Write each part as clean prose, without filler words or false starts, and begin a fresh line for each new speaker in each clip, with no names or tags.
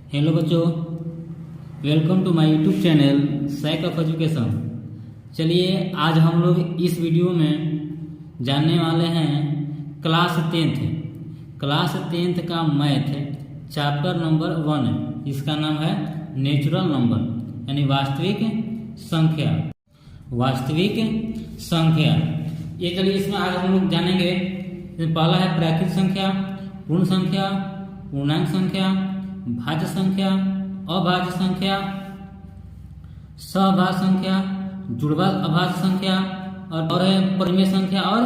Hello बच्चों, welcome to my YouTube channel sack of education. चलिए आज हम लोग इस वीडियो में जानने वाले हैं क्लास टेंथ का मैथ चैप्टर नंबर 1, इसका नाम है नेचुरल नंबर यानी वास्तविक संख्या। ये चलिए इसमें आज हम लोग जानेंगे। पहला है प्राकृत संख्या, पूर्ण संख्या, पूर्णांक संख्या, भाज्य संख्या, अभाज्य संख्या, सहभाज्य संख्या, जुड़वा अभाज्य संख्या और है परिमेय संख्या और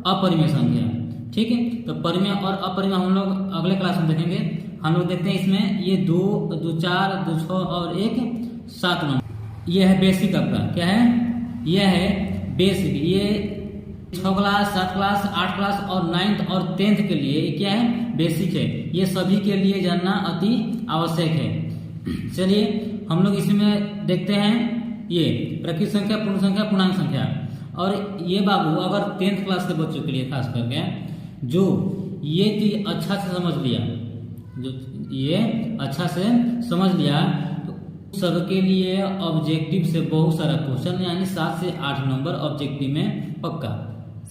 अपरिमेय संख्या। ठीक है, तो परिमेय और अपरिमेय हम लोग अगले क्लास में देखेंगे। हम लोग देखते हैं इसमें ये 2, 2, 4, 2, 6 और 1, 7 नंबर। यह है बेसिक आपका, क्या है? यह है बेसिक। ये 6 क्लास, 7 क्लास, 8 क्लास और 9th और 10th के लिए क्या है? बेसिक है। ये सभी के लिए जानना अति आवश्यक है। चलिए हम लोग इसमें देखते हैं ये प्राकृत संख्या, पूर्ण संख्या, पूर्णांक संख्या। और ये बाबू अगर 10th क्लास के बच्चों के लिए खास करके जो ये चीज अच्छा से समझ लिया तो सबके लिए ऑब्जेक्टिव से बहुत सारा क्वेश्चन यानी 7 से 8 नंबर ऑब्जेक्टिव में पक्का।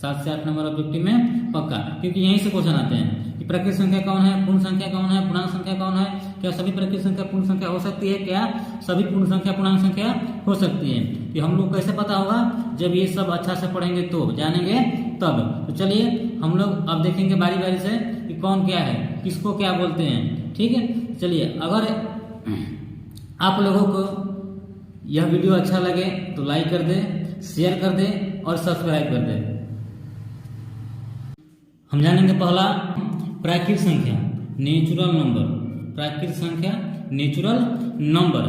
7 से 8 नंबर ऑब्जेक्टिव में पक्का, क्योंकि यहीं से क्वेश्चन आते हैं कि प्राकृत संख्या कौन है, पूर्ण संख्या कौन है, पूर्णांक संख्या कौन है, क्या सभी प्राकृत संख्या पूर्ण संख्या हो सकती है, क्या सभी पूर्ण संख्या पूर्णांक संख्या हो सकती है। कि हम लोग कैसे पता होगा? जब ये सब अच्छा से पढ़ेंगे तो जानेंगे तब। तो चलिए हम लोग अब देखेंगे बारी बारी से कि कौन क्या है, किसको क्या बोलते हैं। ठीक है, चलिए अगर आप लोगों को यह वीडियो अच्छा लगे तो लाइक कर दे, शेयर कर दे और सब्सक्राइब कर दे। हम जानेंगे पहला प्राकृत संख्या नेचुरल नंबर। प्राकृत संख्या नेचुरल नंबर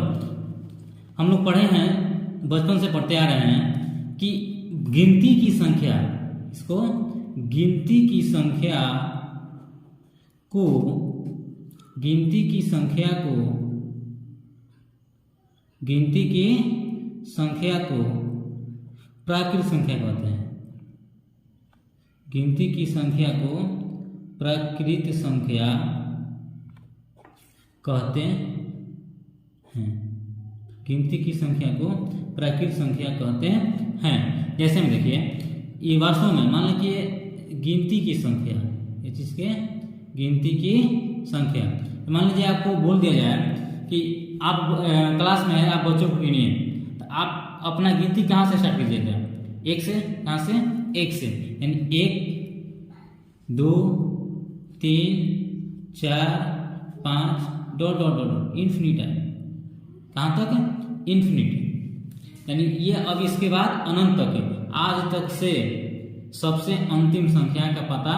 हम लोग पढ़े हैं, बचपन से पढ़ते आ रहे हैं कि गिनती की संख्या, इसको गिनती की संख्या को प्राकृत संख्या कहते हैं। गिनती की संख्या को प्राकृत संख्या कहते हैं। गिनती की संख्या को प्राकृत संख्या कहते हैं। जैसे में देखिए, ये वास्तव में मान लीजिए गिनती की संख्या, ये चीज के गिनती की संख्या। तो मान लीजिए आपको बोल दिया जाए कि आप क्लास में है, आप बच्चों को गिनिए, तो आप अपना गिनती कहाँ से स्टार्ट कीजिएगा? 1 से। कहाँ से? 1 से, यानी 1, 2, 3, 4, 5 डॉट डॉट डॉट इन्फिनिट है। कहाँ तक? इन्फिनिट। यानी ये अब इसके बाद अनंत तक है। आज तक से सबसे अंतिम संख्या का पता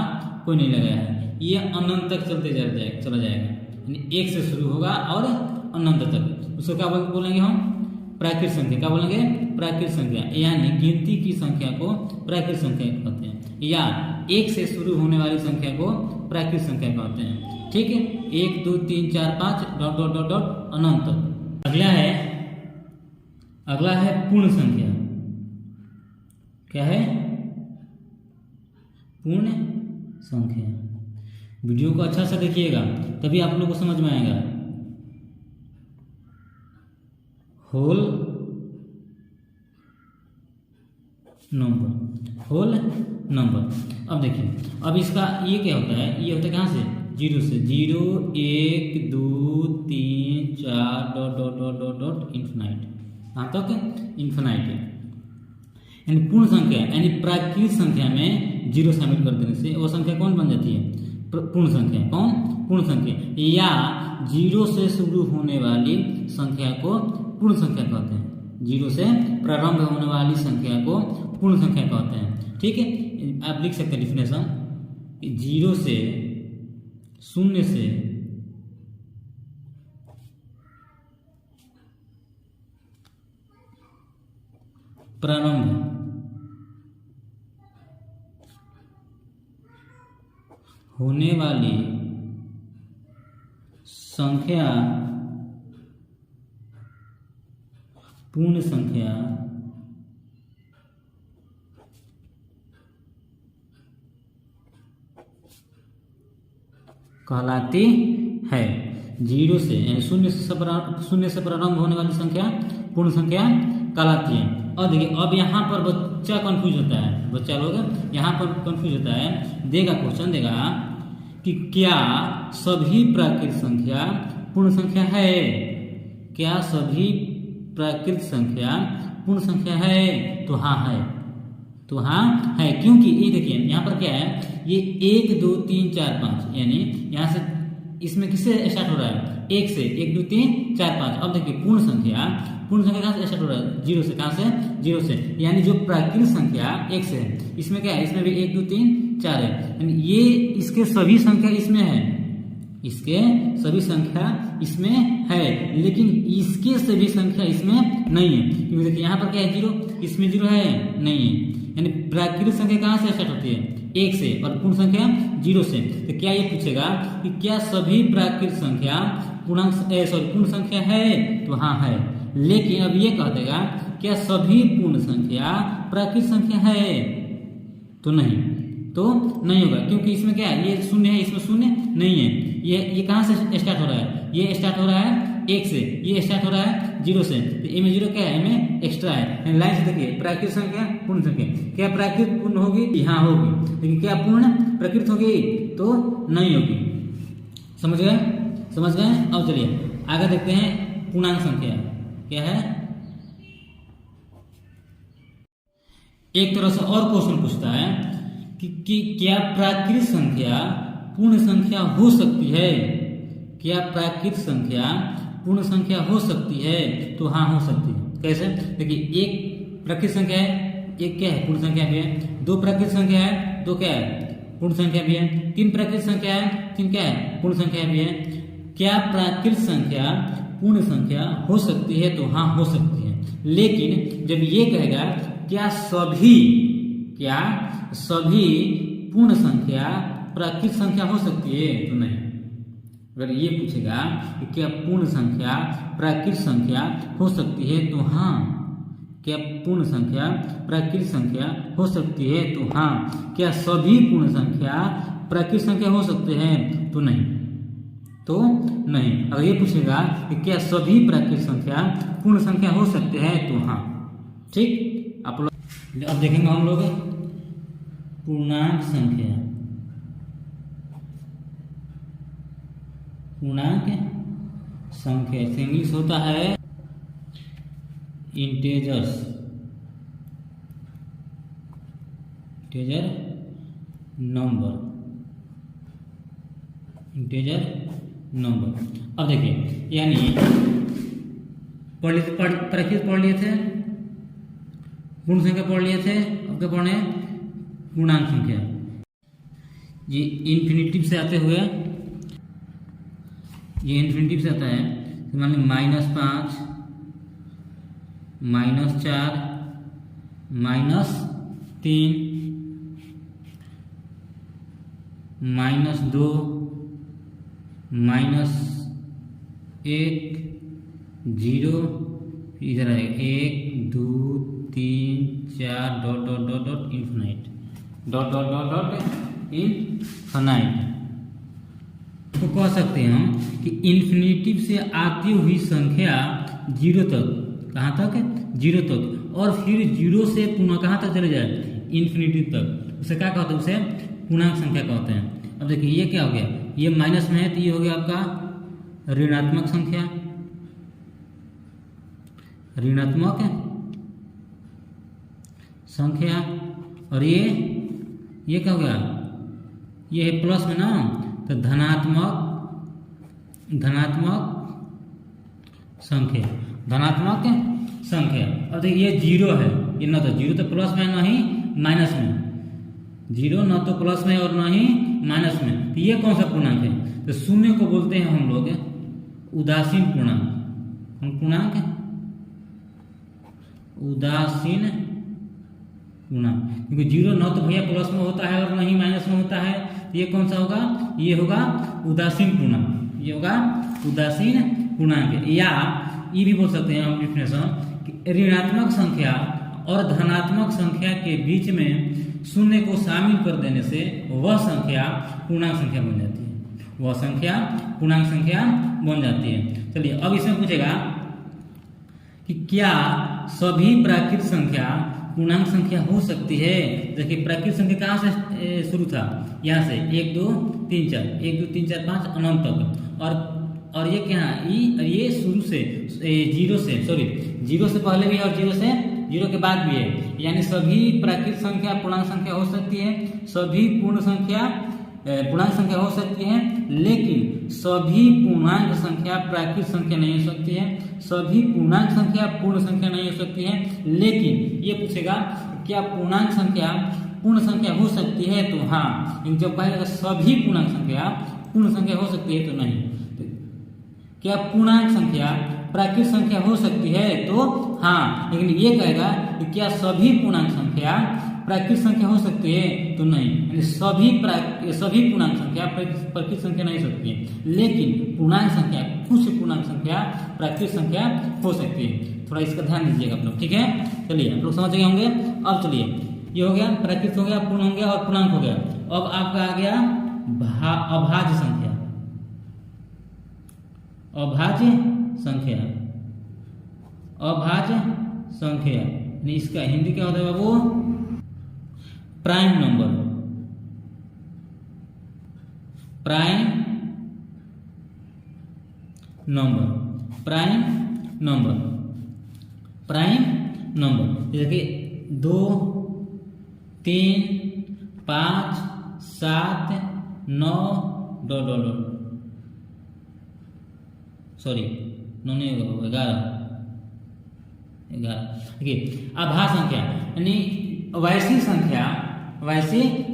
कोई नहीं लगाया है। ये अनंत तक चला जाएगा। यानी 1 से शुरू होगा और अनंत तक। उसको क्या बोलेंगे हम? प्राकृत संख्या। क्या बोलेंगे? प्राकृत संख्या। यानी गिनती की संख्या को प्राकृत संख्या कहते हैं, या 1 से शुरू होने वाली संख्या को प्राकृत संख्या कहते हैं। ठीक है, 1, 2, 3, 4, 5 डॉट डॉट डॉट डॉट अनंत। अगला है पूर्ण संख्या। क्या है? पूर्ण संख्या। वीडियो को अच्छा से देखिएगा तभी आप लोगों को समझ में आएगा। Whole number. अब देखिए, अब इसका ये क्या होता है? ये होता है कहाँ से? 0 से। 0, 1, 2, 3, 4 dot dot dot dot dot infinite. कहाँ तक? इन्फिनाइट है। यानी पूर्ण संख्या यानी प्राकृत संख्या में 0 शामिल कर देने से वो संख्या कौन बन जाती है? पूर्ण संख्या। कौन? पूर्ण संख्या। या 0 से शुरू होने वाली संख्या को पूर्ण संख्या कहते हैं। 0 से प्रारंभ होने वाली संख्या को पूर्ण संख्या कहते हैं। ठीक है, आप लिख सकते हैं डिफिनेशन, 0 से, 0 से प्रारंभ होने वाली संख्या पूर्ण संख्या कहलाती है। जीरो से यानी शून्य से प्रारंभ होने वाली संख्या पूर्ण संख्या कहलाती है। और देखिए अब यहाँ पर बच्चा कंफ्यूज होता है, बच्चा लोग यहाँ पर कंफ्यूज होता है, देगा क्वेश्चन देगा कि क्या सभी प्राकृत संख्या पूर्ण संख्या है, क्या सभी प्राकृत संख्या पूर्ण संख्या है? तो हाँ है, तो हाँ है, क्योंकि ये देखिए यहाँ पर क्या है, ये 1 2 3 4 5 यानी यहाँ से इसमें किससे स्टार्ट हो रहा है? 1 से, 1 2 3 4 5। अब देखिए पूर्ण संख्या कहाँ से स्टार्ट हो रहा है? 0 से। कहाँ से? 0 से, यानी जो प्राकृत संख्या 1 से है, इसमें क्या है? इसमें भी 1 2 3 4 है, यानी ये इसके सभी संख्या इसमें है, इसके सभी संख्या इसमें है, लेकिन इसके सभी संख्या इसमें नहीं है, क्योंकि देखिए यहाँ पर क्या है? 0, इसमें 0 है नहीं है, यानी प्राकृत संख्या कहाँ से स्टार्ट होती है? 1 से, और पूर्ण संख्या 0 से। तो क्या ये पूछेगा कि क्या सभी प्राकृत संख्या पूर्ण संख्या है? तो हाँ है, लेकिन अब ये कह देगा क्या सभी पूर्ण संख्या प्राकृत संख्या है? तो नहीं, तो नहीं होगा, क्योंकि इसमें क्या है? ये शून्य है, इसमें शून्य नहीं है। ये कहाँ से स्टार्ट हो रहा है? ये स्टार्ट हो रहा है 1 से, ये स्टार्ट हो रहा है 0 से, तो ए में 0 क्या है? में एक्स्ट्रा है। लाइन से देखिए प्राकृत संख्या पूर्ण संख्या, क्या प्राकृत पूर्ण होगी? हाँ होगी, लेकिन क्या पूर्ण प्राकृत होगी? तो नहीं होगी। समझ गए? समझ गए? अब चलिए आगे देखते हैं पूर्णांक संख्या क्या है। एक तरह से और क्वेश्चन पूछता है कि क्या प्राकृत संख्या पूर्ण संख्या हो सकती है? क्या प्राकृत संख्या पूर्ण संख्या हो सकती है? तो हाँ हो सकती है। कैसे? देखिए एक प्राकृत संख्या है, एक क्या है? पूर्ण संख्या भी है। 2 प्राकृत संख्या है, 2 क्या है? पूर्ण संख्या भी है। 3 प्राकृत संख्या है, 3 क्या है? पूर्ण संख्या भी है। क्या प्राकृत संख्या पूर्ण संख्या हो सकती है? तो हाँ हो सकती है, लेकिन जब ये कहेगा क्या सभी पूर्ण संख्या प्राकृत संख्या हो सकती है? तो नहीं। अगर ये पूछेगा कि क्या पूर्ण संख्या प्राकृत संख्या हो सकती है? तो हाँ। क्या पूर्ण संख्या प्राकृत संख्या हो सकती है? तो हाँ। क्या सभी पूर्ण संख्या प्राकृत संख्या हो सकते हैं? तो नहीं, तो नहीं। अगर ये पूछेगा कि क्या सभी प्राकृत संख्या पूर्ण संख्या हो सकते हैं? तो हाँ। ठीक, आप लोग अब देखेंगे हम लोग पूर्णांक संख्या। पूर्णांक संख्या से इंग्लिश होता है इंटेजर नंबर। अब देखिए यानी प्राकृत पढ़ लिए थे, पूर्ण संख्या पढ़ लिए थे, अब क्या पढ़े? पूर्णांक संख्या। ये इन्फिनिटिव से आते हुए, ये इन्फिनिटिव से आता है, तो मान ली -5, -4, -3, -2, -1, 0, इधर है 1 2 3 4 dot dot dot dot infinite, dot dot dot dot infinite. तो कह सकते हैं हम कि इन्फिनिटिव से आती हुई संख्या 0 तक, कहाँ तक? 0 तक, और फिर 0 से पुनः कहाँ तक चले जाए? इन्फिनिटिव तक, उसे क्या कहते हैं? उसे पूर्णांक संख्या कहते हैं। अब देखिए ये क्या हो गया? ये माइनस में है, तो ये हो गया आपका ऋणात्मक संख्या, ऋणात्मक संख्या। और ये क्या हो गया? ये है प्लस में ना, तो धनात्मक संख्या, धनात्मक संख्या। अब देखिए ये 0 है, ये ना तो 0 तो प्लस में ना ही माइनस में, 0 ना तो प्लस में और ना ही माइनस में, तो ये कौन सा पूर्णांक है? तो शून्य को बोलते हैं हम लोग उदासीन पूर्णांक। हम पूर्णांक उदासीन पूर्णांक, क्योंकि 0 ना तो भैया प्लस में होता है और ना ही माइनस में होता है, तो ये कौन सा होगा? ये होगा उदासीन पूर्णांक, ये होगा उदासीन पूर्णांक। या ये भी बोल सकते हैं हम डिफिनेशन कि ऋणात्मक संख्या और धनात्मक संख्या के बीच में शून्य को शामिल कर देने से वह संख्या पूर्णांक संख्या बन जाती है। वह संख्या पूर्णांक संख्या बन जाती है। चलिए अब इसमें पूछेगा कि क्या सभी प्राकृत संख्या पूर्णांक संख्या हो सकती है। देखिए प्राकृत संख्या कहाँ से शुरू था, यहाँ से 1 2 3 4 1 2 3 4 5 अनंत तक, और ये क्या है, ये शुरू से जीरो से पहले भी और जीरो के बाद भी है। यानी सभी प्राकृत संख्या पूर्णांक संख्या हो सकती है, सभी पूर्ण संख्या पूर्णांक संख्या हो सकती है, लेकिन सभी पूर्णांक संख्या प्राकृत संख्या नहीं हो सकती है, सभी पूर्णांक संख्या पूर्ण संख्या नहीं हो सकती है। लेकिन ये पूछेगा क्या पूर्णांक संख्या पूर्ण संख्या हो सकती है, तो हाँ। जब कहेगा सभी पूर्णांक संख्या पूर्ण संख्या हो सकती है तो नहीं। क्या पूर्णांक संख्या प्राकृत संख्या हो सकती है, तो हाँ। लेकिन ये कहेगा कि क्या सभी पूर्णांक संख्या प्राकृत संख्या हो सकती है, तो नहीं। यानी सभी पूर्णांक संख्या प्राकृत संख्या नहीं हो सकती है, लेकिन पूर्णांक संख्या कुछ पूर्णांक संख्या प्राकृत संख्या हो सकती है। थोड़ा इसका ध्यान दीजिएगा आप लोग, ठीक है। चलिए आप लोग समझ गए होंगे। अब चलिए ये हो गया प्राकृत हो गया, पूर्ण हो गया और पूर्णांक हो गया। अब आपका आ गया अभाज्य संख्या। अभाज्य संख्या यानी इसका हिंदी क्या होता है बाबू, प्राइम नंबर। देखिए 2 3 5 7 9 सॉरी 9 नहीं होगा 11। देखिए आभाज्य संख्या यानी वैसी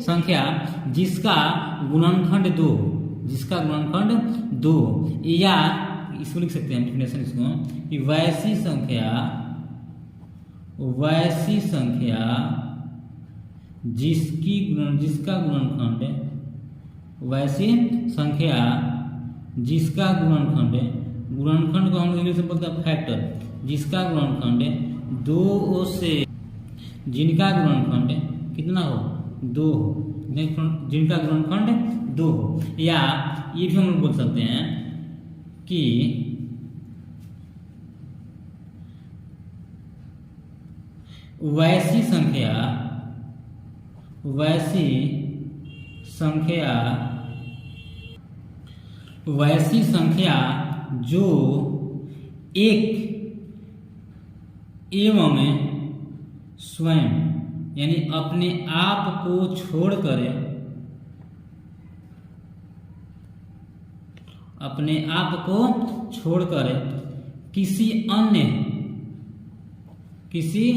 संख्या जिसका गुणनखंड 2 या इसको लिख सकते हैं डेफिनेशन इसको कि वैसी संख्या जिसका गुणनखंड को हम इंग्लिश में बोलते हैं फैक्टर, जिसका गुणनखंड 2 से जिनका गुणनखंड कितना हो 2 हो, जिनका गुणनखंड 2 हो। या ये भी हम बोल सकते हैं कि वैसी संख्या जो एक एवं स्वयं यानी अपने आप को छोड़कर किसी अन्य तीसरी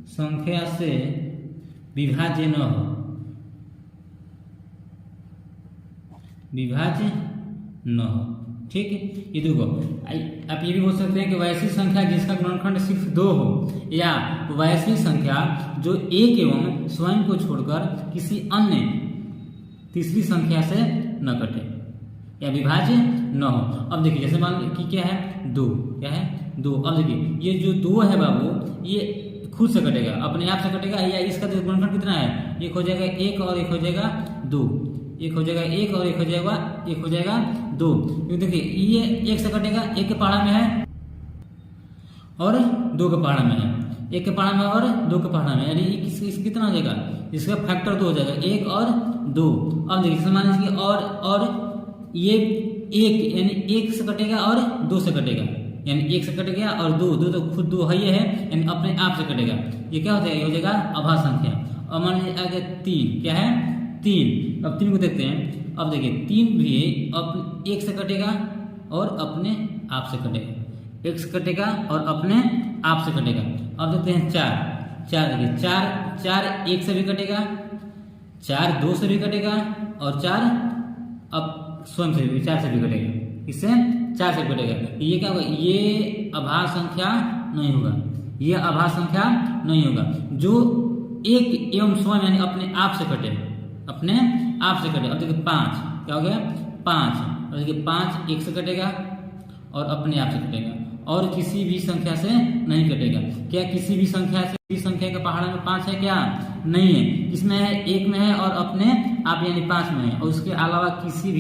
संख्या से विभाज्य न हो। ठीक है, ये देखो आप ये भी बोल सकते हैं कि वैसी संख्या जिसका गुणनखंड सिर्फ 2 हो, या वैसी संख्या जो एक एवं स्वयं को छोड़कर किसी अन्य तीसरी संख्या से न कटे या विभाज्य न हो। अब देखिए जैसे मान कि क्या है 2, अब देखिए ये जो 2 है बाबू, ये खुद से कटेगा, अपने आप से कटेगा, या इसका गुणनखंड कितना है, एक हो जाएगा 1 और एक हो जाएगा 2, एक हो जाएगा 1 और एक हो जाएगा 2। देखिए ये 1 से कटेगा, 1 के पहाड़ा में है और 2 के पहाड़ा में है, 1 के पहाड़ा में और 2 के पहाड़ा में, यानी कितना हो जाएगा, इसका फैक्टर 2 हो जाएगा, 1 और 2। अब देखिए समान इसकी और ये 1 यानी 1 से कटेगा और 2 से कटेगा, यानी 1 से कटेगा और 2 तो खुद 2 है, यानी अपने आप से कटेगा। ये क्या होता है, ये हो जाएगा अभाज्य संख्या। अब मान लीजिए आगे 3, क्या है 3। अब 3 को देखते हैं। अब देखिए 3 भी 1 से कटेगा और अपने आप से कटेगा, 1 से कटेगा और अपने आप से कटेगा। अब देखते हैं 4 देखिए 4 1 से भी कटेगा, 4 2 से भी कटेगा और 4 अब स्वयं से भी 4 से भी कटेगा, इससे 4 से कटेगा। ये क्या होगा, ये अभाज्य संख्या नहीं होगा, ये अभाज्य संख्या नहीं होगा जो एक एवं स्वयं यानी अपने आप से कटे, अपने आप से कटे। अब देखिए 5 क्या हो गया 5, और देखिए 5 1 से कटेगा और अपने आप से कटेगा, और किसी भी संख्या से नहीं कटेगा। क्या किसी भी संख्या से, किसी संख्या का पहाड़ा में 5 है क्या? नहीं है। किसमें है? 1 में है और अपने आप यानी 5 में है, और उसके अलावा किसी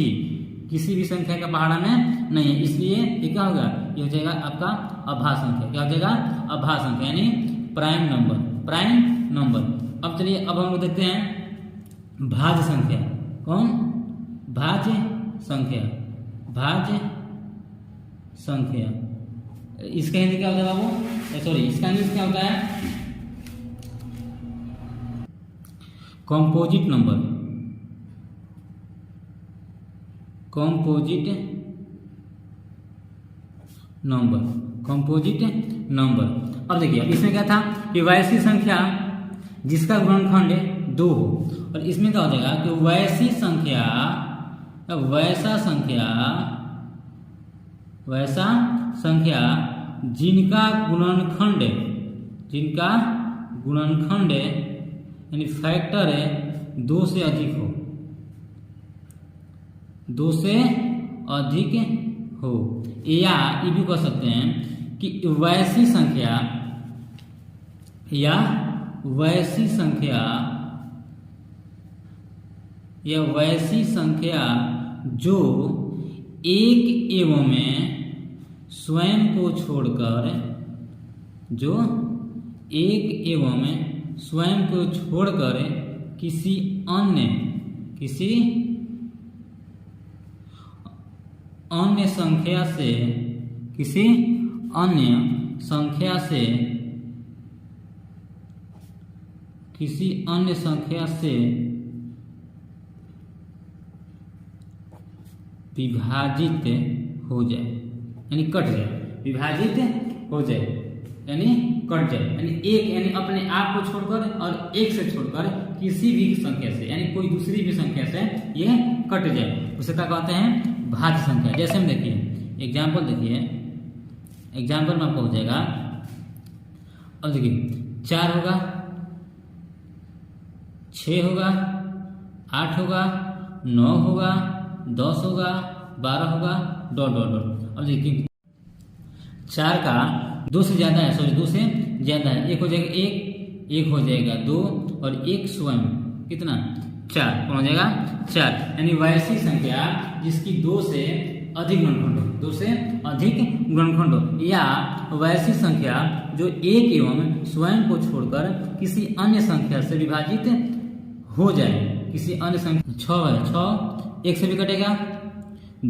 भी संख्या का पहाड़ा में नहीं है। इसलिए ये क्या होगा? ये हो जाएगा आपका अभाज्य संख्या। क्या हो जाएगा? अभाज्य संख्या यानी प्राइम नंबर, प्राइम नंबर। अब चलिए अब हम लोग देखते हैं भाज्य संख्या। कौन? भाज्य संख्या, भाज्य संख्या। इसका हिंदी क्या होता है बाबू? सॉरी, इसका इंग्लिश क्या होता है? Composite number, composite number, composite number. अब देखिए, अब इसमें क्या था कि वैसी संख्या जिसका गुणनखंड 2 हो, और इसमें क्या हो जाएगा कि वैसी संख्या, वैसा संख्या, वैसा संख्या जिनका गुणनखंड, जिनका गुणनखंड यानी फैक्टर 2 से अधिक हो, 2 से अधिक हो, या ये भी कह सकते हैं कि वैसी संख्या, या वैसी संख्या, या वैसी संख्या जो एक एवं में स्वयं को छोड़कर, जो एक एवं में स्वयं को छोड़कर किसी अन्य संख्या से, किसी अन्य संख्या से, किसी अन्य संख्या से विभाजित हो जाए, यानी कट जाए, विभाजित हो जाए यानी कट जाए, यानी एक यानी अपने आप को छोड़कर और एक से छोड़कर किसी भी संख्या से, यानी कोई दूसरी भी संख्या से ये कट जाए, उसे क्या कहते हैं? भाज्य संख्या। जैसे हम देखिए एग्जाम्पल, देखिए एग्जाम्पल में आपको हो जाएगा। अब देखिए 4 होगा, 6 होगा, 8 होगा, 9 होगा, 10 होगा, 12 होगा, डॉट डॉट डॉट। अब देखिए 4 का 2 से ज्यादा है, सॉरी 2 से ज्यादा है, 1 हो जाएगा 1 हो जाएगा 2 और 1 स्वयं कितना? 4। कौन हो जाएगा? 4। यानी वैसी संख्या जिसकी 2 से अधिक गुणनखंड हो, 2 से अधिक गुणनखंड हो, या वैसी संख्या जो एक एवं स्वयं को छोड़कर किसी अन्य संख्या से विभाजित हो जाए, किसी अन्य संख्या। 6 है, 6 1 से भी कटेगा,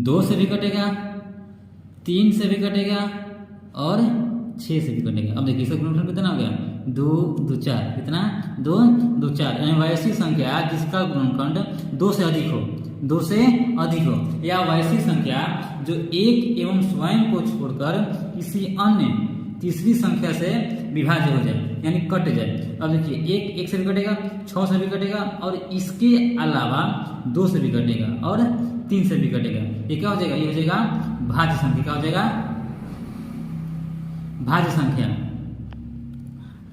2 से भी कटेगा, 3 से भी कटेगा और 6 से भी कटेगा। अब देखिए इसका गुणनखंड कितना हो गया? 2 2 4, कितना? 2 2 4। यानी वैसी संख्या जिसका गुणनखंड 2 से अधिक हो, 2 से अधिक हो, या वैसी संख्या जो एक एवं स्वयं को छोड़कर किसी अन्य तीसरी संख्या से विभाज्य हो जाए, यानी कट जाए। अब देखिए 1 से भी कटेगा, 6 से भी कटेगा और इसके अलावा 2 से भी कटेगा और 3 से भी कटेगा। ये क्या हो जाएगा? ये हो जाएगा भाज्य संख्या। क्या हो जाएगा? भाज्य संख्या।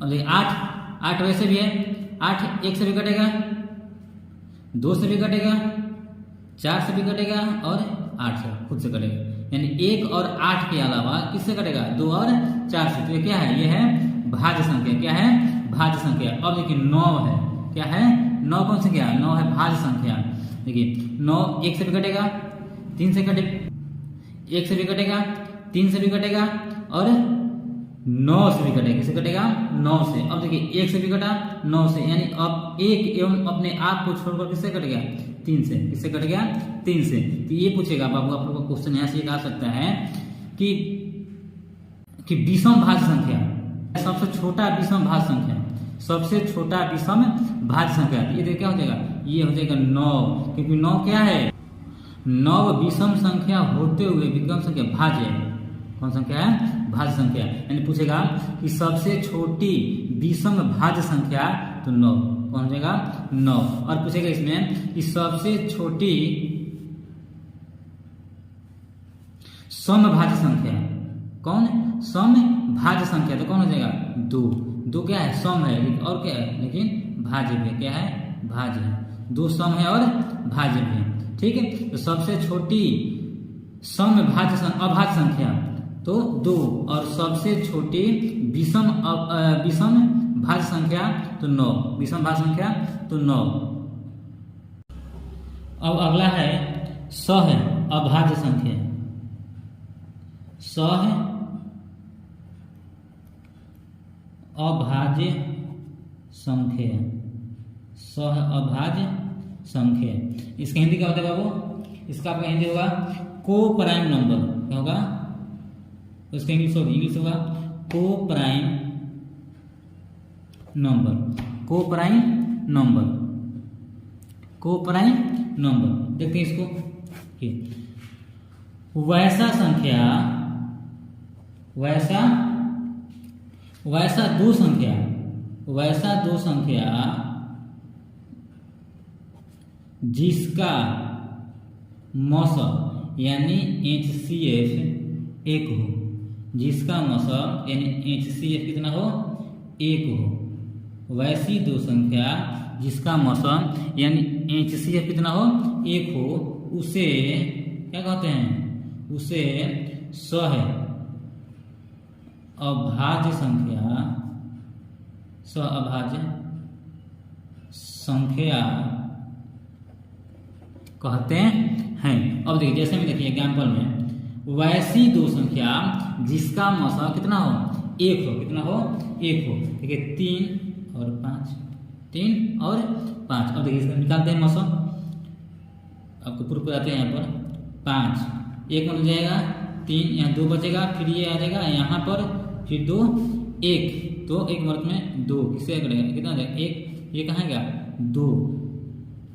और 8 वैसे भी है, 8 1 से भी कटेगा, 2 से भी कटेगा, 4 से भी कटेगा और 8 से खुद से कटेगा, यानी 1 और 8 के अलावा किससे कटेगा? 2 और 4 से। तो ये क्या है? ये है भाज्य संख्या। क्या है? भाज्य संख्या। अब देखिए 9 है, क्या है? 9 कौन सी? क्या 9 है? भाज्य संख्या। देखिए 9 1 से भी कटेगा, 3 से कटेगा, 1 से भी कटेगा, 3 से भी कटेगा और 9 से भी कटेगा। किससे कटेगा? 9 से। अब देखिए 1 से भी कटा, 9 से, यानी अब 1 एवं अपने आप को छोड़कर किससे कटेगा? 3 से। किससे कट गया? 3 से। तो ये पूछेगा बाबू, आप लोग का क्वेश्चन यहाँ से आ सकता है कि विषम भाज्य संख्या, सबसे छोटा विषम भाज्य संख्या, सबसे छोटा विषम भाज्य संख्या, ये देखिए क्या हो जाएगा? ये हो जाएगा 9, क्योंकि 9 क्या है? 9 विषम संख्या होते हुए भी कौन संख्या? भाज्य है। कौन संख्या है? भाज्य संख्या। यानी पूछेगा कि सबसे छोटी विषम भाज्य संख्या, तो 9। कौन हो जाएगा? 9। और पूछेगा इसमें कि सबसे छोटी सम भाज्य संख्या, कौन? सम भाज्य संख्या, तो कौन हो जाएगा? 2। 2 क्या है? सम है, और क्या है? लेकिन भाज्य भी। क्या है? भाज्य है। 2 सम है और भाज्य भी है। ठीक है, तो सबसे छोटी सम भाज्य अभाज्य संख्या तो 2, और सबसे छोटी विषम भाज्य संख्या तो 9, विषम भाज्य संख्या तो 9। अब अगला है सह अभाज्य संख्या। सह अभाज्य संख्या, सह अभाज्य संख्या, इसका हिंदी क्या होता है बाबू? इसका आपका हिंदी होगा को प्राइम नंबर। क्या होगा उसका इंग्लिश होगा को प्राइम नंबर। को प्राइम नंबर, को प्राइम नंबर। देखते हैं इसको। वैसा संख्या, वैसा दो संख्या जिसका मौसम यानी HCF 1 हो, जिसका मौसम यानी HCF कितना हो? 1 हो। वैसी दो संख्या जिसका मौसम यानी HCF कितना हो? 1 हो, उसे क्या कहते हैं? उसे सह अभाज्य संख्या, सह अभाज्य संख्या कहते हैं। अब देखिए, जैसे में देखिए एग्जाम्पल में, वैसी दो संख्या जिसका मौसम कितना हो? 1 हो। कितना हो? 1 हो। ठीक है, 3 और 5, 3 और 5। अब देखिए इसमें निकालते हैं मौसम, आपको प्रूफ कराते हैं। यहाँ पर 5 1 बन जाएगा, 3 यहाँ 2 बचेगा, फिर ये आ जाएगा यहाँ पर, फिर 2 1, तो 1 वर्ग में 2 किससे कटेगा? कितना आ जाएगा? 1, ये कहाँ गया? 2,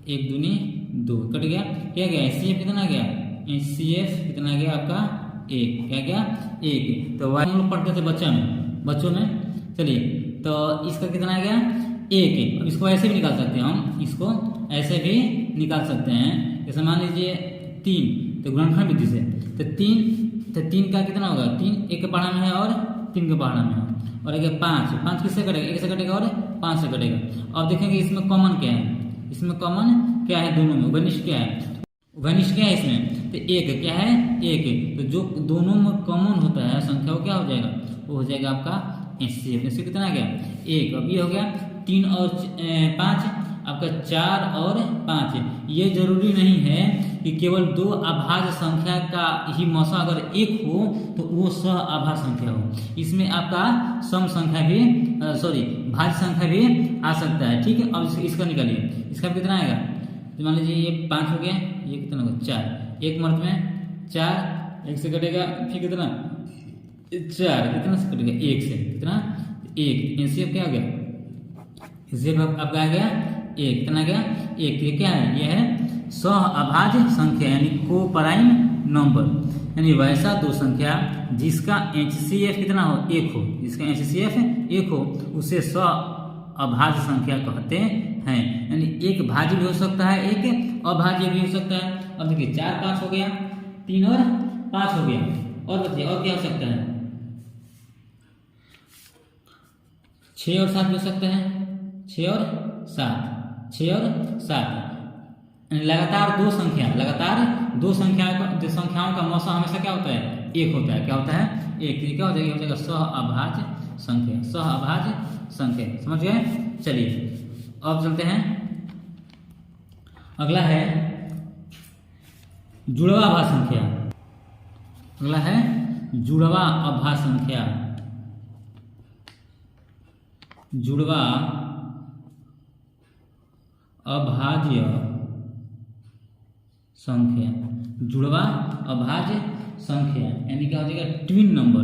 1 दूनी 2 कट गया। क्या गया? HCF कितना गया? HCF कितना गया आपका? 1। क्या गया? 1। तो हम लोग पढ़ते थे बच्चों में। चलिए, तो इसका कितना गया? 1। अब इसको ऐसे भी निकाल सकते हैं, हम इसको ऐसे भी निकाल सकते हैं। जैसे मान लीजिए 3, तो गुणनखंड विधि से, तो 3 का कितना होगा? 3 1 के पहाड़ा में है और 3 के पहाड़ा में है, और एक 5 किससे कटेगा? 1 से कटेगा और 5 से कटेगा। अब देखेंगे इसमें कॉमन क्या है? इसमें कॉमन क्या है? दोनों में उभयनिष्ठ क्या है? उभयनिष्ठ क्या है इसमें? तो 1 क्या है? 1। तो जो दोनों में कॉमन होता है संख्या, वो क्या हो जाएगा? वो हो जाएगा आपका HCF। इससे कितना आ गया? 1। अब ये हो गया 3 और 5, आपका 4 और 5। ये जरूरी नहीं है कि केवल 2 अभाज्य संख्या का ही मौसा अगर 1 हो तो वो सह अभाज्य संख्या हो। इसमें आपका सम संख्या भी भाज्य संख्या भी आ सकता है। ठीक है, अब इसका निकालिए। इसका कितना आएगा? तो मान लीजिए ये 5 हो गया, ये कितना होगा? 4। 1 मर्द में 4, 1 से कटेगा, फिर कितना? 4। कितना से कटेगा? 1 से। कितना? 1। HCF क्या हो गया? HCF आपका आ गया 1। कितना गया? 1। ये क्या है? ये है सह अभाज्य संख्या यानी को प्राइम नंबर, यानी वैसा दो संख्या जिसका HCF कितना हो? 1 हो। जिसका HCF 1 हो उसे सह अभाज्य संख्या कहते हैं। यानी एक भाज्य भी हो सकता है, एक अभाज्य भी हो सकता है। अब देखिए 4 5 हो गया, 3 और 5 हो गया, और बताइए और क्या हो सकता है? 6 और 7 हो सकता है। 6 और 7 लगातार दो संख्याओं का मौसा हमेशा क्या होता है? 1 होता है। क्या होता है? 1। क्या हो जाएगा? हो जाएगा सह अभाज्य संख्या, सह अभाज्य संख्या। समझ गए? चलिए अब चलते हैं, अगला है जुड़वा अभाज्य संख्या। अगला है जुड़वा अभाज्य संख्या। जुड़वा अभाज्य संख्या, जुड़वा अभाज्य संख्या यानी क्या हो जाएगा? ट्विन नंबर,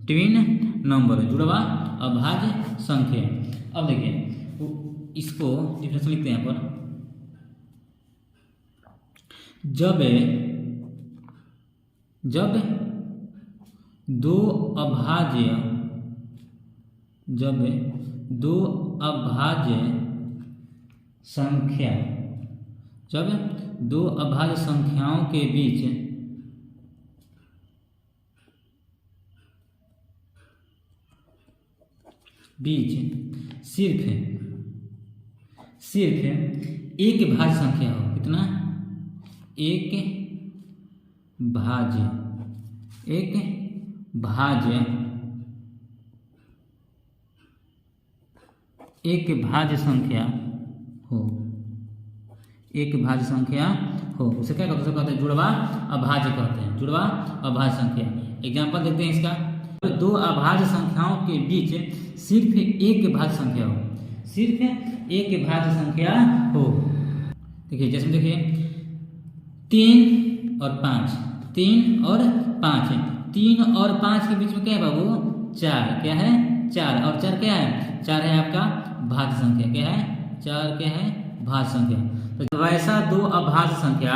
ट्विन नंबर जुड़वा अभाज्य संख्या। अब देखिए इसको डिफरेंशियल लिखते हैं यहाँ पर। जब दो अभाज्य संख्याओं के बीच सिर्फ एक भाज्य संख्या हो। कितना? एक भाज्य संख्या हो, एक भाज्य संख्या हो, उसे क्या कहते हैं? उसे कहते हैं जुड़वा अभाज्य कहते हैं, जुड़वा अभाज्य संख्या। एग्जाम्पल देखते हैं इसका। दो अभाज्य संख्याओं के बीच सिर्फ एक भाज्य संख्या हो, सिर्फ एक भाज्य संख्या हो। देखिए जैसे देखिए 3 और 5, 3 और 5 है, 3 और 5 के बीच में क्या है बाबू? 4। क्या है? 4। और 4 क्या है? 4 है आपका भाज्य संख्या। क्या है? 4 क्या है? भाज्य संख्या। तो वैसा दो अभाज्य संख्या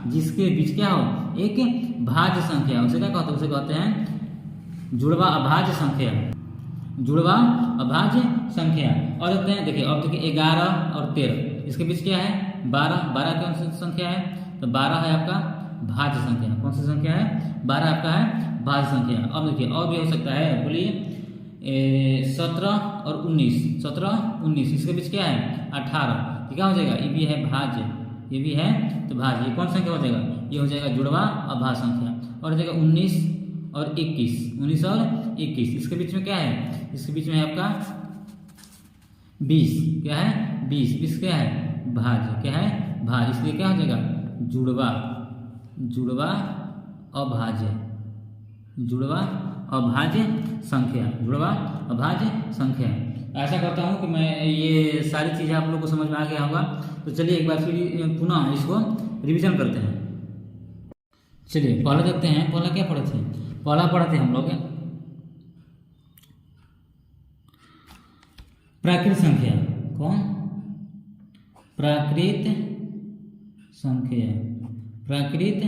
जिसके बीच क्या हो? एक भाज्य संख्या, उसे क्या कहते हैं? उसे कहते हैं जुड़वा अभाज्य संख्या, जुड़वा अभाज्य संख्या। और देखते हैं, देखिए अब देखिए 11 और 13, इसके बीच क्या है? 12। 12 कौन सी संख्या है? तो 12 है आपका भाज्य संख्या। कौन सी संख्या है? 12 आपका है भाज्य संख्या। अब देखिए और भी हो सकता है, बोलिए 17 और 19, 17 19, इसके बीच क्या है? 18। ये क्या हो जाएगा? ये भी है भाज्य, ये भी है तो भाज्य। ये कौन संख्या हो जाएगा? ये हो जाएगा जुड़वा अभाज्य संख्या। और हो जाएगा 19 और 21, 19 और 21, इसके बीच में क्या है? इसके बीच में है आपका 20। क्या है? 20। 20 क्या है? भाज्य। क्या है? भाज्य। इसलिए क्या हो जाएगा? जुड़वा अभाज्य, जुड़वा अभाज्य संख्या, जुड़वा अभाज्य संख्या। ऐसा करता हूँ कि मैं ये सारी चीज़ें आप लोग को समझ में आ गया होगा। तो चलिए एक बार फिर पुनः इसको रिवीजन करते हैं। चलिए पहले देखते हैं, पहला क्या पढ़े थे? पहला पढ़े थे हम लोग प्राकृत संख्या। कौन? प्राकृत संख्या, प्राकृत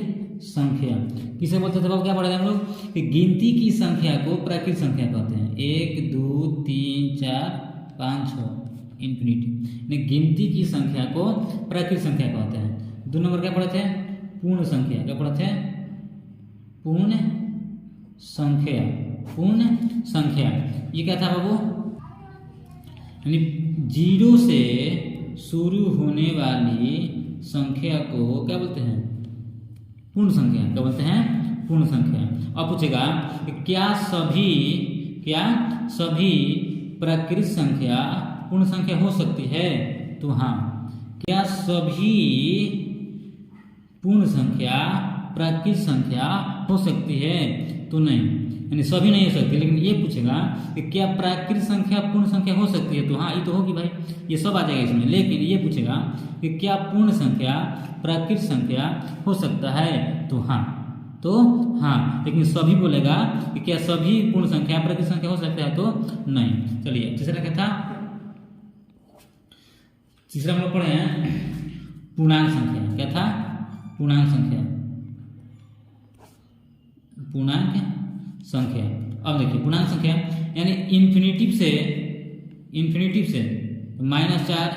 संख्या किसे बोलते थे बाबू? क्या पढ़े थे हम लोग? कि गिनती की संख्या को प्राकृत संख्या कहते हैं। 1 2 3 4 5 6 इंफिनिटी। गिनती की संख्या को प्राकृत संख्या कहते हैं। 2 नंबर क्या पढ़े थे? पूर्ण संख्या। क्या पढ़े थे? पूर्ण संख्या, पूर्ण संख्या। ये क्या था बाबू? यानी 0 से शुरू होने वाली संख्या को क्या बोलते हैं? पूर्ण संख्या। क्या बोलते हैं? पूर्ण संख्या। अब पूछेगा कि क्या सभी प्राकृत संख्या पूर्ण संख्या हो सकती है? तो हाँ। क्या सभी पूर्ण संख्या प्राकृत संख्या हो सकती है? तो नहीं, यानी सभी नहीं हो सकती। लेकिन ये पूछेगा कि क्या प्राकृत संख्या पूर्ण संख्या हो सकती है? तो हाँ, ये तो होगी भाई, ये सब आ जाएगा इसमें। लेकिन ये पूछेगा कि क्या पूर्ण संख्या प्राकृत संख्या हो सकता है? तो हाँ, तो हाँ। लेकिन सभी बोलेगा कि क्या सभी पूर्ण संख्या प्राकृत संख्या हो सकता है? तो नहीं। चलिए तीसरा क्या था? तीसरा हम लोग पढ़े हैं पूर्णांक संख्या। क्या था? पूर्णांक संख्या, पूर्णांक संख्या। अब देखिए पूर्णांक संख्या यानी इन्फिनिटिव से -4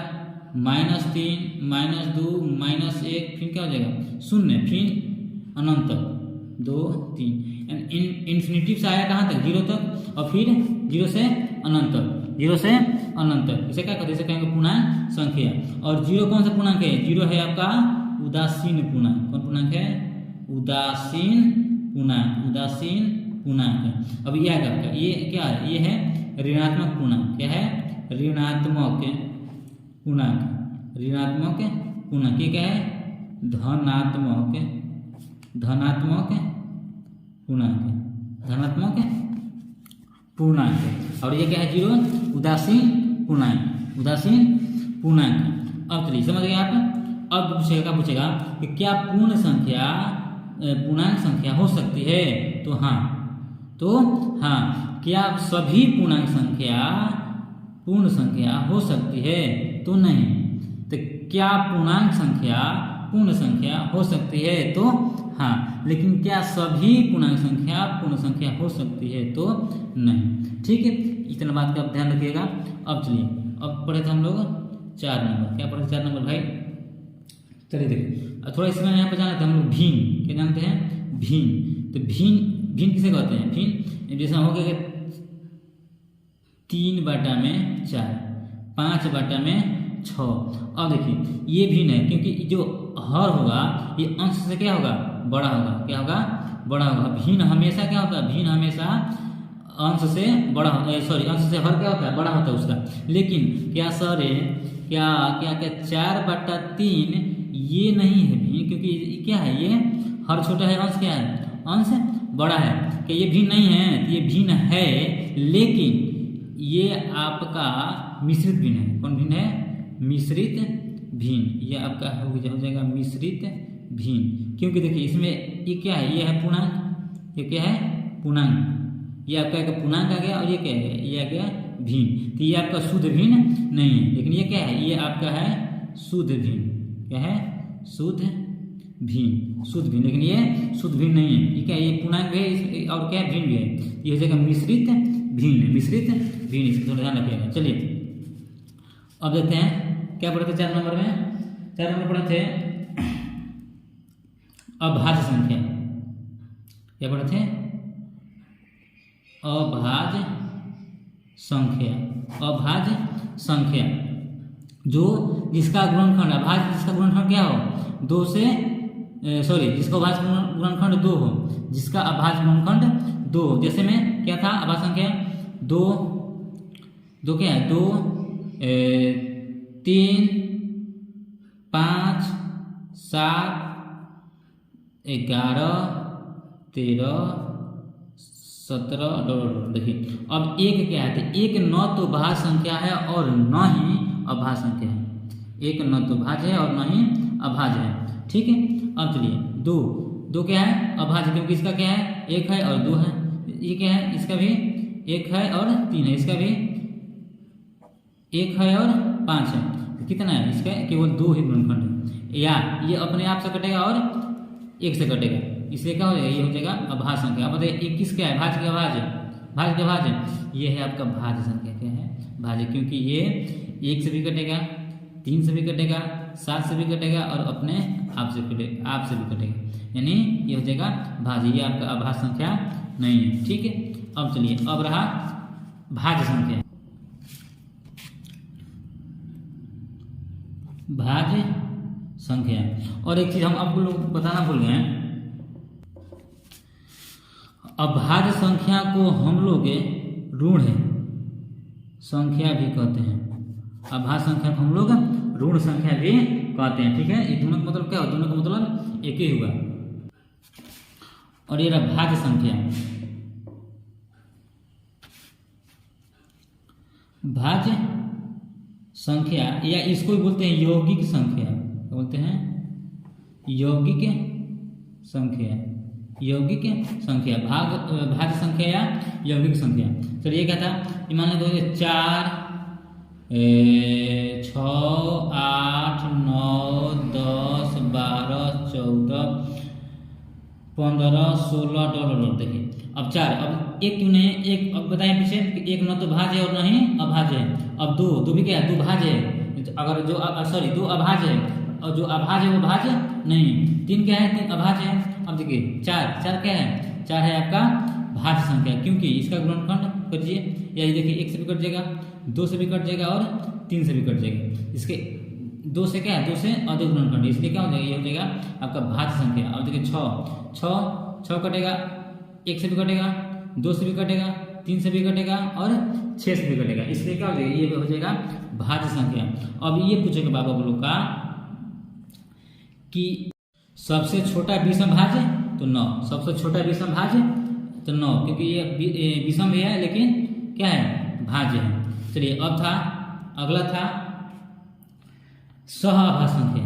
-3 -2 -1, फिर क्या हो जाएगा? 0, फिर अनंत तक 2 3। इन्फिनिटिव से आया कहाँ तक? 0 तक, और फिर 0 से अनंत तक, 0 से अनंत तक। इसे क्या कहते हैं? इसे कहेंगे पूर्णांक संख्या। और 0 कौन सा पूर्णांक है? 0 है आपका उदासीन पूर्णांक। कौन पूर्णांक है? उदासीन पूर्णांक, उदासीन पूर्णांक। अब ये आएगा आपका, ये क्या है? ये है ऋणात्मक पूर्णांक। क्या है? ऋणात्मक पूर्णांक, ऋणात्मक पूर्णांक। ये क्या है? धनात्मक पूर्णांक, धनात्मक पूर्णांक। और ये क्या है? 0 उदासीन पूर्णांक, उदासीन पूर्णांक। अब चलिए समझ गए आप। अब पूछेगा, क्या पूछेगा कि क्या पूर्ण संख्या पूर्णांक संख्या हो सकती है? तो हाँ, तो हाँ। क्या सभी पूर्णांक संख्या पूर्ण संख्या हो सकती है? तो नहीं। तो क्या पूर्णांक संख्या पूर्ण संख्या हो सकती है? तो हाँ। लेकिन क्या सभी पूर्णांक संख्या पूर्ण संख्या हो सकती है? तो नहीं। ठीक है, इतना बात का आप ध्यान रखिएगा। अब चलिए, अब पढ़े थे हम लोग 4 नंबर। क्या पढ़े? 4 नंबर भाई। चलिए देखिए थोड़ा इसमें यहाँ पर जाना था हम लोग भिन्न। क्या जानते हैं? भिन्न। तो भिन्न किसे कहते हैं? भिन्न जैसा हो गया कि 3/4, 5/4, 6। अब देखिए ये भिन्न है क्योंकि जो हर होगा ये अंश से क्या होगा, बड़ा होगा। क्या होगा, बड़ा होगा। भिन्न हमेशा क्या होता है, भिन्न हमेशा अंश से बड़ा होता है, सॉरी अंश से हर क्या होता है, बड़ा होता है उसका। लेकिन क्या सर क्या क्या क्या 4/3 ये नहीं है भिन्न, क्योंकि क्या है, ये हर छोटा है, अंश क्या है, अंश बड़ा है। क्या ये भिन्न नहीं है, ये भिन्न है, लेकिन ये आपका मिश्रित भिन्न है। कौन भिन्न है, मिश्रित भिन्न। ये आपका हो जाएगा मिश्रित भिन्न, क्योंकि देखिए इसमें ये क्या है, ये है पूर्णांक, ये क्या है, पूर्णांक। ये आपका एक पूर्णांक आ गया और ये क्या है, ये आ गया भिन्न। तो ये आपका शुद्ध भिन्न नहीं है, लेकिन ये क्या है, ये आपका है शुद्ध भिन्न। क्या है, शुद्ध भिन्न, शुद्ध भिन्न। लेकिन ये शुद्ध भिन्न नहीं है, ये क्या है, ये पूर्णांक है और क्या भिन्न भी है। ये हो जाएगा मिश्रित भिन्न, मिश्रित भिन्न। इसको थोड़ा ध्यान रखिएगा। चलिए अब देखते हैं क्या पढ़े थे 4 नंबर में। 4 नंबर पढ़े थे अभाज्य संख्या। क्या पढ़े थे, अभाज्य संख्या। अभाज्य संख्या जो जिसका गुणनखंड, अभाज्य जिसका गुणनखंड क्या हो, 2 से जिसका अभाज्य गुणनखंड 2 हो, जिसका अभाज्य गुणनखंड 2 हो। जैसे में क्या था, अभाज्य संख्या 2 क्या है, 2 3 5 7 11 13 17। देखिए अब एक क्या है, तो एक न तो भाज्य संख्या है और न ही अभाज्य संख्या है। एक न तो भाज्य है और न ही अभाज्य है। ठीक है, अब चलिए 2 क्या है, अभाज्य, क्योंकि इसका क्या है, 1 है और 2 है। ये क्या है, इसका भी 1 है और 3 है, इसका भी 1 है और 5 है। तो कितना है, इसका केवल 2 ही गुणनखंड है। या ये अपने आप से कटेगा और 1 से कटेगा, इसलिए क्या हो जाएगा, ये हो जाएगा अभाज्य संख्या। अब बताइए 21 क्या है, भाज्य के अभाज्य, भाज्य के भाज्य, ये है आपका भाज्य संख्या। क्या है, भाज्य, क्योंकि ये 1 से भी कटेगा, 3 से भी कटेगा, 7 से भी कटेगा और अपने आप से कटेगा, आप से भी कटेगा, यानी ये हो जाएगा भाज्य। ये आपका अभाज्य संख्या नहीं है। ठीक है, अब चलिए अब रहा भाज्य संख्या। भाज्य संख्या, और एक चीज हम आपको लोग बताना भूल गए हैं, अभाज्य संख्या को हम लोग ऋण संख्या भी कहते हैं। अभाज्य संख्या को हम लोग ऋण संख्या भी कहते हैं। ठीक है, ये दोनों का मतलब क्या हो, दोनों का मतलब एक ही हुआ। और ये रहा भाज्य संख्या। भाज्य संख्या या इसको भी बोलते हैं यौगिक संख्या। क्या बोलते हैं, यौगिक संख्या। यौगिक संख्या, भाज्य संख्या या यौगिक संख्या। चलिए क्या था, मान लीजिए 4 6 8 9 10 12 14 15 16 देखिए अब 4, अब एक क्यों नहीं, एक अब बताएं पीछे कि एक न तो भाज्य है और न ही अभाज्य है। अब 2 भी क्या है, 2 भाज्य है। अगर जो 2 अभाज्य है और जो अभाज्य है वो भाज्य नहीं। 3 क्या है, 3 अभाज्य है। अब देखिए 4 क्या है, 4 है आपका भाज्य संख्या, क्योंकि इसका गुणनखंड करिए, या ये देखिए 1 से भी कट जाएगा, 2 से भी कट जाएगा और 3 से भी कट जाएगा। इसके 2 से क्या है, 2 से अधिक गुणनखंड, इसलिए क्या हो जाएगा, ये हो जाएगा आपका भाज्य संख्या। अब देखिए 6 कटेगा, 1 से भी कटेगा, 2 से भी कटेगा, 3 से भी कटेगा और 6 से भी कटेगा, इसलिए क्या हो जाएगा, ये हो जाएगा भाज्य संख्या। अब ये पूछेगा बाबा लोग का कि सबसे छोटा विषम भाज्य तो 9, सबसे छोटा विषम भाज्य तो 9, क्योंकि ये विषम भी है लेकिन क्या है, भाज्य है। चलिए अब था, अगला था सहअभाज्य संख्या।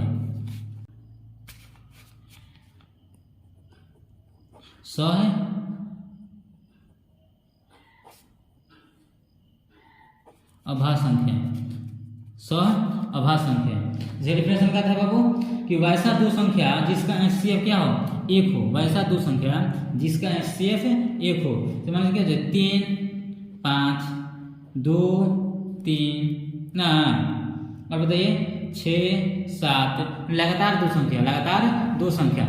सहअभाज्य संख्या, सहअभाज्य संख्या। डेफिनेशन का था बाबू कि वैसा 2 संख्या जिसका HCF क्या हो, 1 हो। वैसा 2 संख्या जिसका HCF 1 हो। तो मान लीजिए क्या, 3 5 2 3 ना, और बताइए 6 7, लगातार 2 संख्या, लगातार 2 संख्या,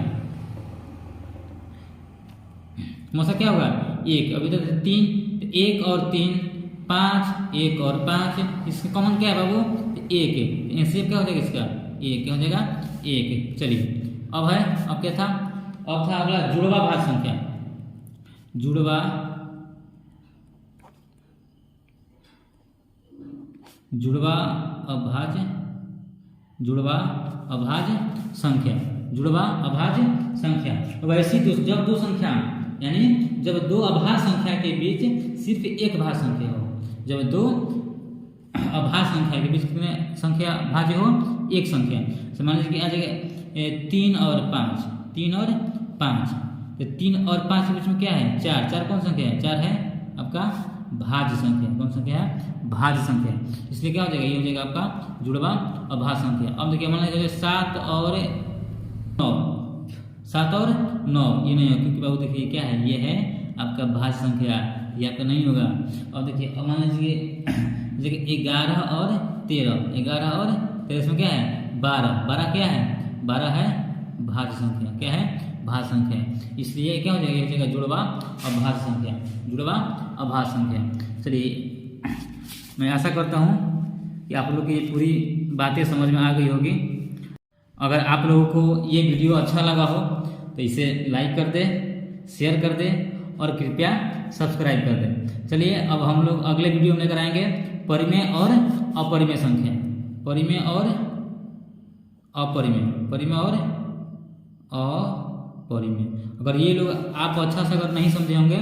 मतलब क्या होगा 1। अभी तो 3, 1 और 3 5, 1 और 5, इसका कॉमन क्या है बाबू, एक, एनसीएफ क्या हो जाएगा इसका, एक, क्या हो जाएगा, एक। चलिए अब है, अब क्या था, अब था अगला जुड़वा भाज्य संख्या। जुड़वा अभाज्य, जुड़वा अभाज्य संख्या, जुड़वा अभाज्य संख्या। वैसी जब दो संख्या, यानी जब दो अभाज्य संख्या के बीच सिर्फ एक भाज्य संख्या हो, जब दो अभाज्य संख्या के बीच कितने संख्या भाज्य हो, एक संख्या। तो मान लीजिए कि आ जाएगा 3 और 5, 3 और 5, तो 3 और 5 के बीच में क्या है, 4, 4 कौन संख्या है, 4 है आपका भाज्य संख्या। कौन संख्या है, भाज्य संख्या। इसलिए क्या हो जाएगा, ये हो जाएगा आपका जुड़वा अभाज्य संख्या। अब देखिए मान लीजिए 7 और 9, 7 और 9 ये नहीं होगा, क्योंकि बाबू देखिए क्या है, ये है आपका भाज्य संख्या, ये आपका नहीं होगा। अब देखिए अब मान लीजिए 11 और 13, 11 और 13 इसमें क्या है, 12, 12 क्या है, 12 है भाज्य संख्या, क्या है, भाज्य संख्या। इसलिए क्या हो जाएगा, ये हो जाएगा जुड़वा अभाज्य संख्या, जुड़वा अभाज्य संख्या। चलिए मैं आशा करता हूँ कि आप लोग की ये पूरी बातें समझ में आ गई होगी। अगर आप लोगों को ये वीडियो अच्छा लगा हो तो इसे लाइक कर दे, शेयर कर दे और कृपया सब्सक्राइब कर दे। चलिए अब हम लोग अगले वीडियो में लेकर आएंगे परिमेय और अपरिमेय संख्या, परिमेय और अपरिमेय, परिमेय और अपरिमेय। अगर ये लोग आप अच्छा से अगर नहीं समझे होंगे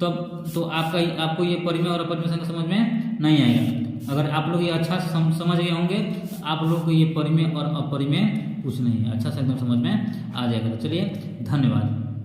तब तो आपको ये परिमेय और अपरिमेय संख्या समझ में नहीं आएगा। अगर आप लोग ये अच्छा से समझ गए होंगे तो आप लोग को ये परिमेय और अपरिमेय कुछ नहीं है, अच्छा से एकदम समझ में आ जाएगा। तो चलिए धन्यवाद।